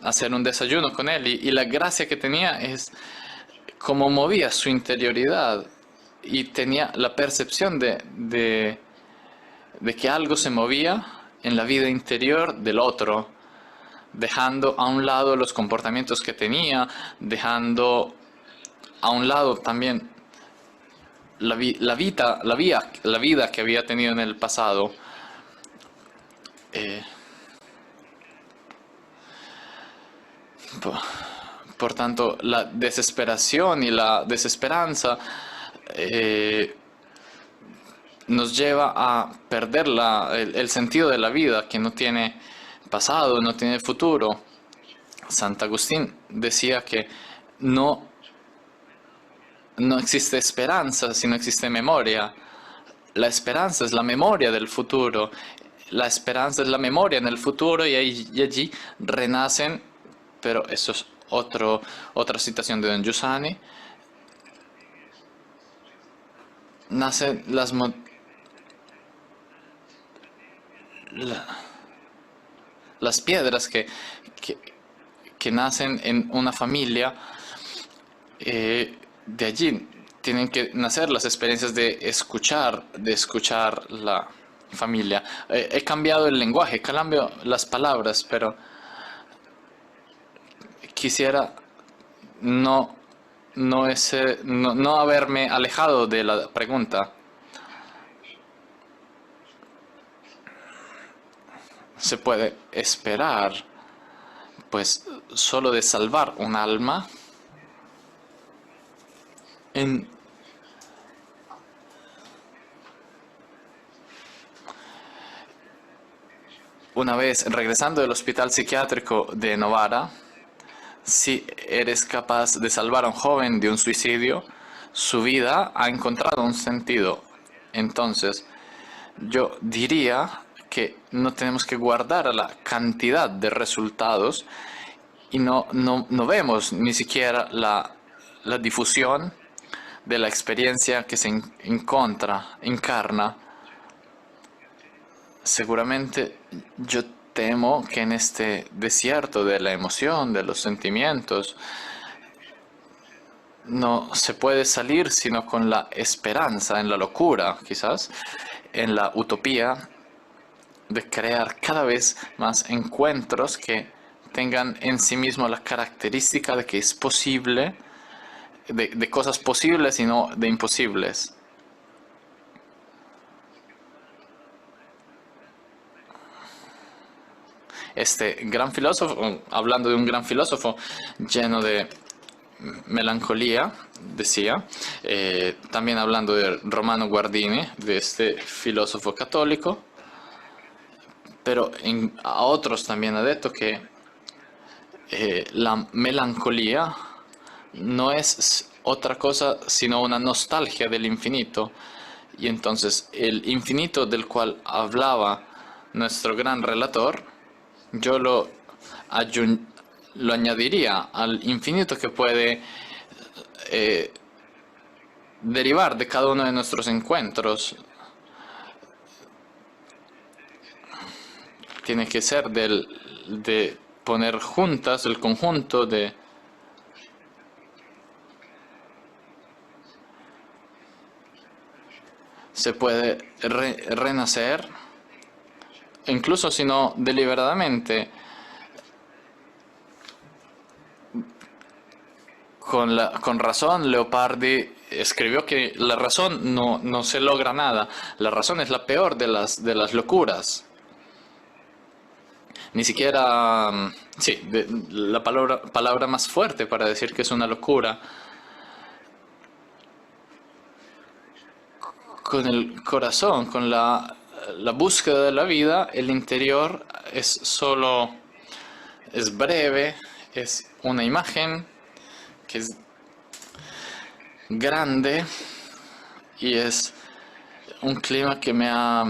Speaker 3: hacer un desayuno con él, y la gracia que tenía es cómo movía su interioridad, y tenía la percepción de que algo se movía en la vida interior del otro, dejando a un lado los comportamientos que tenía, dejando a un lado también la vida que había tenido en el pasado. Por tanto, la desesperación y la desesperanza nos lleva a perder el sentido de la vida, que no tiene pasado, no tiene futuro. Sant'Agustín decía que no existe esperanza si no existe memoria. La esperanza es la memoria del futuro. La esperanza es la memoria en el futuro, y allí renacen, pero eso es otra citación de don Giussani, nacen las piedras que nacen en una familia. De allí tienen que nacer las experiencias de escuchar la familia. He cambiado el lenguaje, cambio las palabras, pero quisiera no haberme alejado de la pregunta. Se puede esperar, pues, solo de salvar un alma una vez regresando del hospital psiquiátrico de Novara. Si eres capaz de salvar a un joven de un suicidio, su vida ha encontrado un sentido. Entonces, yo diría que no tenemos que guardar la cantidad de resultados, y no vemos ni siquiera la difusión de la experiencia que se encarna. Seguramente yo temo que en este desierto de la emoción, de los sentimientos, no se puede salir sino con la esperanza, en la locura, quizás, en la utopía de crear cada vez más encuentros que tengan en sí mismo la característica de que es posible, de cosas posibles y no de imposibles. Este gran filósofo, hablando de un gran filósofo lleno de melancolía, decía, también hablando de Romano Guardini, de este filósofo católico, pero a otros también ha dicho que la melancolía no es otra cosa sino una nostalgia del infinito. Y entonces el infinito del cual hablaba nuestro gran relator, yo lo añadiría al infinito que puede derivar de cada uno de nuestros encuentros. Tiene que ser de poner juntas el conjunto de se puede renacer, incluso si no deliberadamente, con razón. Leopardi escribió que la razón no se logra nada. La razón es la peor de las locuras. Ni siquiera, sí, la palabra más fuerte para decir que es una locura. Con el corazón, con la búsqueda de la vida, el interior es breve, es una imagen que es grande y es un clima que me ha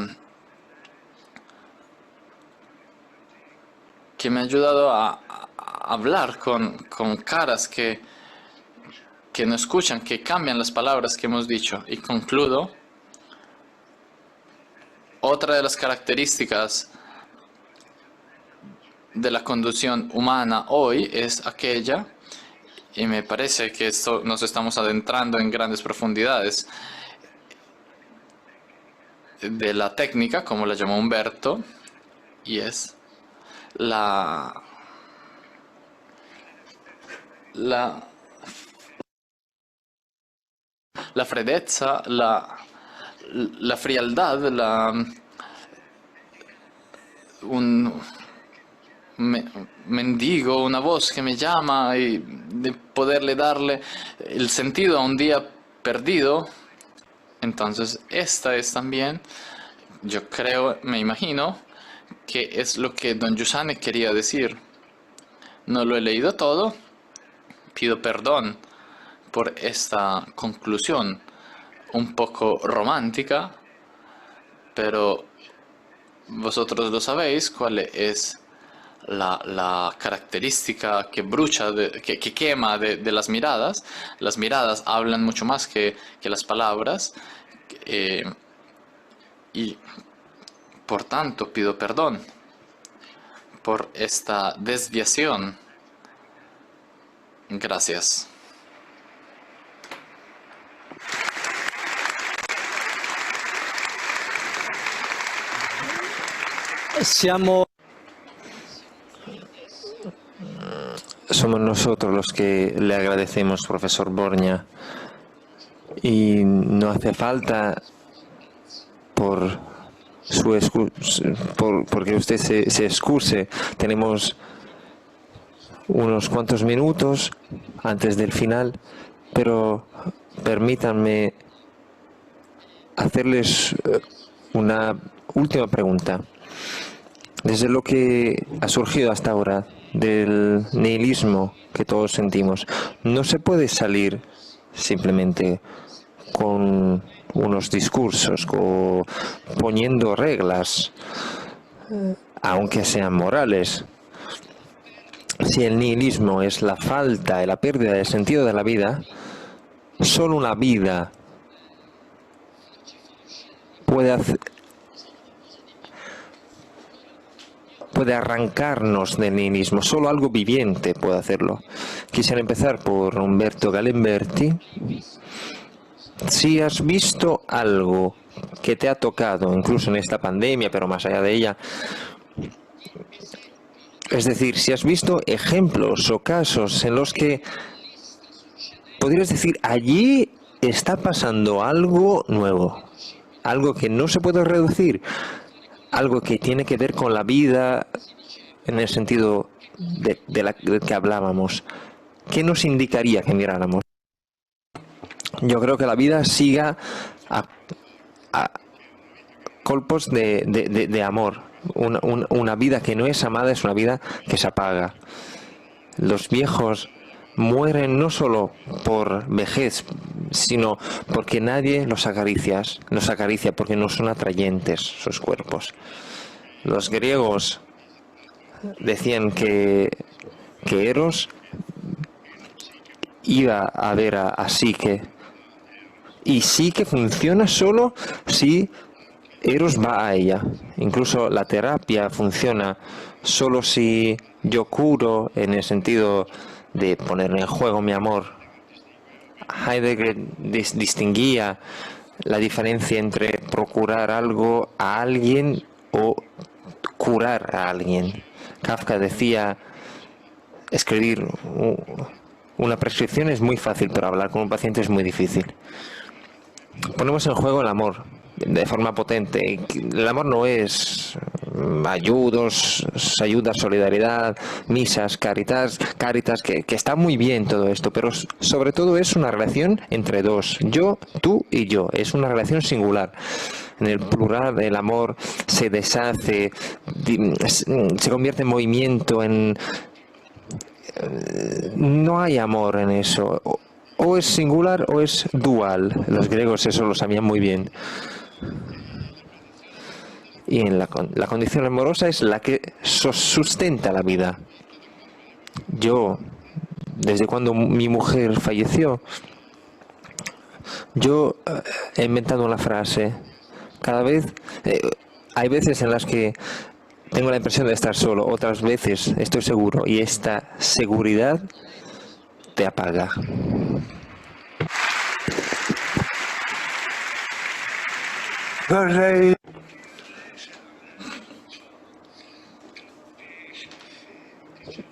Speaker 3: ayudado a hablar con caras que no escuchan, que cambian las palabras que hemos dicho. Y concludo. Otra de las características de la conducción humana hoy es aquella, y me parece que esto nos estamos adentrando en grandes profundidades, de la técnica, como la llamó Humberto, y es la fredezza, la frialdad, un mendigo, una voz que me llama, y de poderle darle el sentido a un día perdido. Entonces esta es también, yo creo, me imagino, que es lo que don Giussani quería decir. No lo he leído todo, pido perdón por esta conclusión un poco romántica, pero vosotros lo sabéis cuál es la característica que brucha, que quema de las miradas. Las miradas hablan mucho más que las palabras, y por tanto pido perdón por esta desviación. Gracias.
Speaker 4: Somos nosotros los que le agradecemos, profesor Borgna, y no hace falta porque usted se excuse. Tenemos unos cuantos minutos antes del final, pero permítanme hacerles una última pregunta. Desde lo que ha surgido hasta ahora, del nihilismo que todos sentimos, no se puede salir simplemente con unos discursos o poniendo reglas, aunque sean morales. Si el nihilismo es la falta y la pérdida del sentido de la vida, solo una vida puede arrancarnos del nihilismo, solo algo viviente puede hacerlo. Quisiera empezar por Umberto Galimberti. Si has visto algo que te ha tocado, incluso en esta pandemia, pero más allá de ella, es decir, si has visto ejemplos o casos en los que podrías decir, allí está pasando algo nuevo, algo que no se puede reducir, algo que tiene que ver con la vida en el sentido del que hablábamos, ¿qué nos indicaría que miráramos? Yo creo que la vida siga a colpos de amor. Una vida que no es amada es una vida que se apaga. Los viejos mueren no solo por vejez, sino porque nadie los acaricia porque no son atrayentes sus cuerpos. Los griegos decían que Eros iba a ver a Psique, y Psique funciona solo si Eros va a ella. Incluso la terapia funciona solo si yo curo, en el sentido de poner en juego mi amor. Heidegger distinguía la diferencia entre procurar algo a alguien o curar a alguien. Kafka decía, escribir una prescripción es muy fácil, pero hablar con un paciente es muy difícil. Ponemos en juego el amor de forma potente. El amor no es ayuda, solidaridad, misas, caritas, que está muy bien todo esto, pero sobre todo es una relación entre dos, yo, tú y yo. Es una relación singular. En el plural el amor se deshace, se convierte en movimiento, no hay amor en eso. O es singular o es dual. Los griegos eso lo sabían muy bien. Y en la condición amorosa es la que sustenta la vida. Yo, desde cuando mi mujer falleció, yo he inventado una frase. Cada vez, hay veces en las que tengo la impresión de estar solo, otras veces estoy seguro, y esta seguridad te apaga.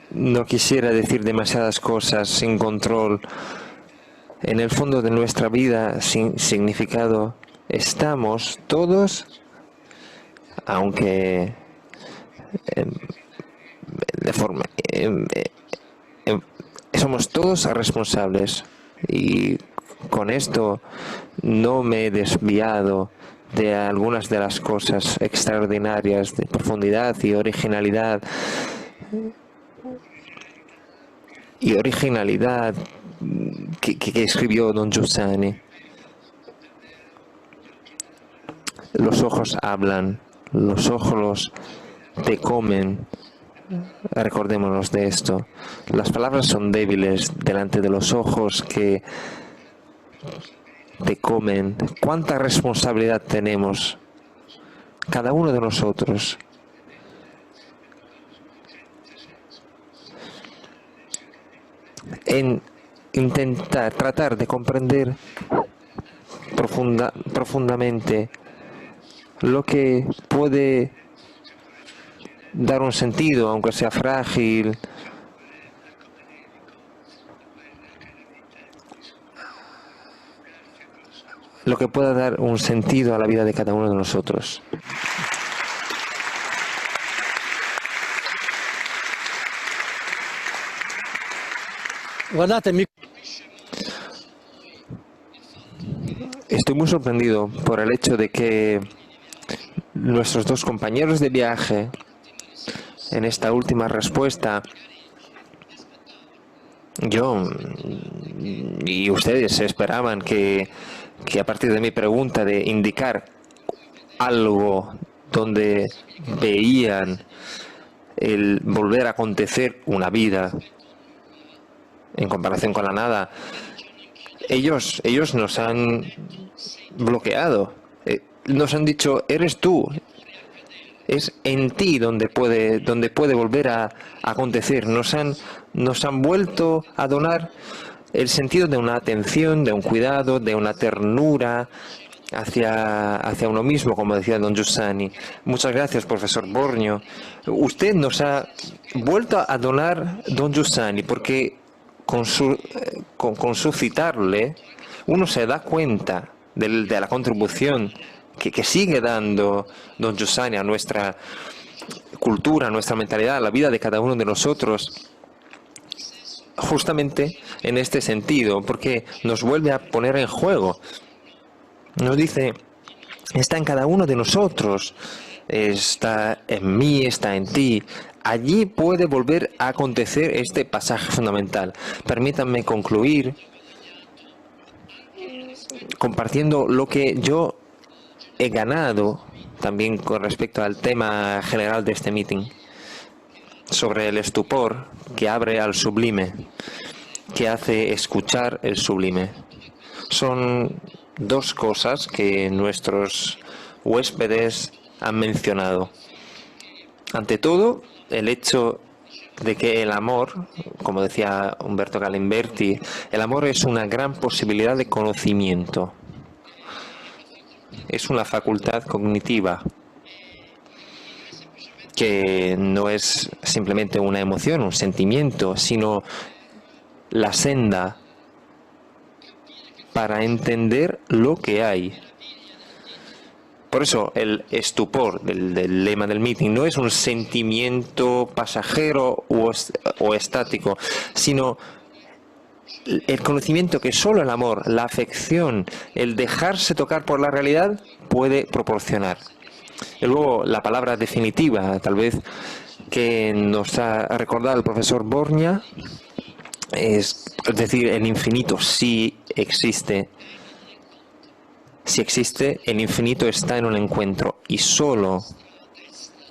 Speaker 4: No quisiera decir demasiadas cosas sin control. En el fondo de nuestra vida, sin significado, estamos todos, aunque de forma somos todos responsables, y con esto no me he desviado de algunas de las cosas extraordinarias de profundidad y originalidad que escribió Don Giussani. Los ojos hablan, los ojos te comen. Recordémonos de esto. Las palabras son débiles delante de los ojos que te comen. ¿Cuánta responsabilidad tenemos cada uno de nosotros? En tratar de comprender profundamente lo que puede dar un sentido, aunque sea frágil, lo que pueda dar un sentido a la vida de cada uno de nosotros. Estoy muy sorprendido por el hecho de que nuestros dos compañeros de viaje, en esta última respuesta, yo y ustedes esperaban que a partir de mi pregunta de indicar algo donde veían el volver a acontecer una vida en comparación con la nada, ellos nos han bloqueado, nos han dicho, eres tú, es en ti donde puede volver a acontecer. Nos han vuelto a donar el sentido de una atención, de un cuidado, de una ternura hacia uno mismo, como decía Don Giussani. Muchas gracias, profesor Borgno. Usted nos ha vuelto a donar Don Giussani, porque con su citarle uno se da cuenta de la contribución que sigue dando Don Giussani a nuestra cultura, a nuestra mentalidad, a la vida de cada uno de nosotros, justamente en este sentido, porque nos vuelve a poner en juego. Nos dice, está en cada uno de nosotros, está en mí, está en ti. Allí puede volver a acontecer este pasaje fundamental. Permítanme concluir compartiendo lo que yo he ganado también con respecto al tema general de este meeting, sobre el estupor que abre al sublime, que hace escuchar el sublime. Son dos cosas que nuestros huéspedes han mencionado. Ante todo, el hecho de que el amor, como decía Umberto Galimberti, el amor es una gran posibilidad de conocimiento. Es una facultad cognitiva que no es simplemente una emoción, un sentimiento, sino la senda para entender lo que hay. Por eso el estupor del lema del meeting no es un sentimiento pasajero o estático, sino el conocimiento que solo el amor, la afección, el dejarse tocar por la realidad puede proporcionar. Y luego la palabra definitiva, tal vez, que nos ha recordado el profesor Borña, es decir, el infinito sí existe. Si existe, el infinito está en un encuentro, y solo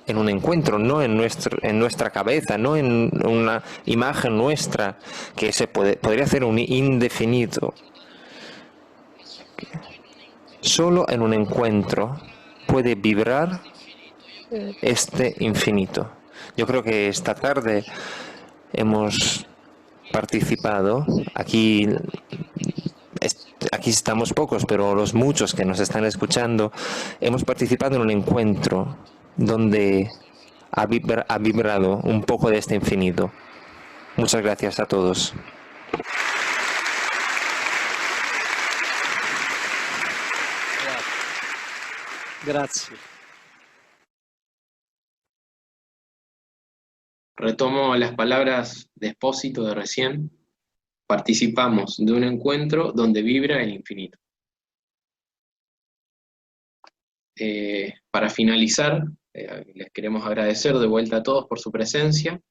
Speaker 4: en un encuentro, no en nuestra cabeza, no en una imagen nuestra, que podría ser un indefinido. Solo en un encuentro puede vibrar este infinito. Yo creo que esta tarde hemos participado, aquí estamos pocos, pero los muchos que nos están escuchando, hemos participado en un encuentro donde ha vibrado un poco de este infinito. Muchas gracias a todos.
Speaker 2: Grazie.
Speaker 1: Retomo las palabras de Espósito de recién. Participamos de un encuentro donde vibra el infinito. Para finalizar, les queremos agradecer de vuelta a todos por su presencia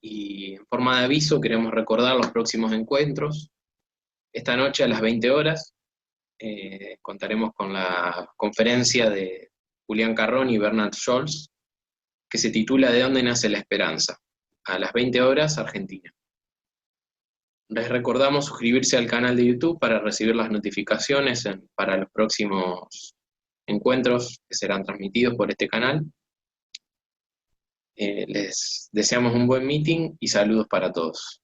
Speaker 1: y en forma de aviso queremos recordar los próximos encuentros. Esta noche a las 20 horas contaremos con la conferencia de Julián Carrón y Bernard Scholz, que se titula ¿De dónde nace la esperanza? A las 20 horas, Argentina. Les recordamos suscribirse al canal de YouTube para recibir las notificaciones para los próximos encuentros que serán transmitidos por este canal. Les deseamos un buen meeting y saludos para todos.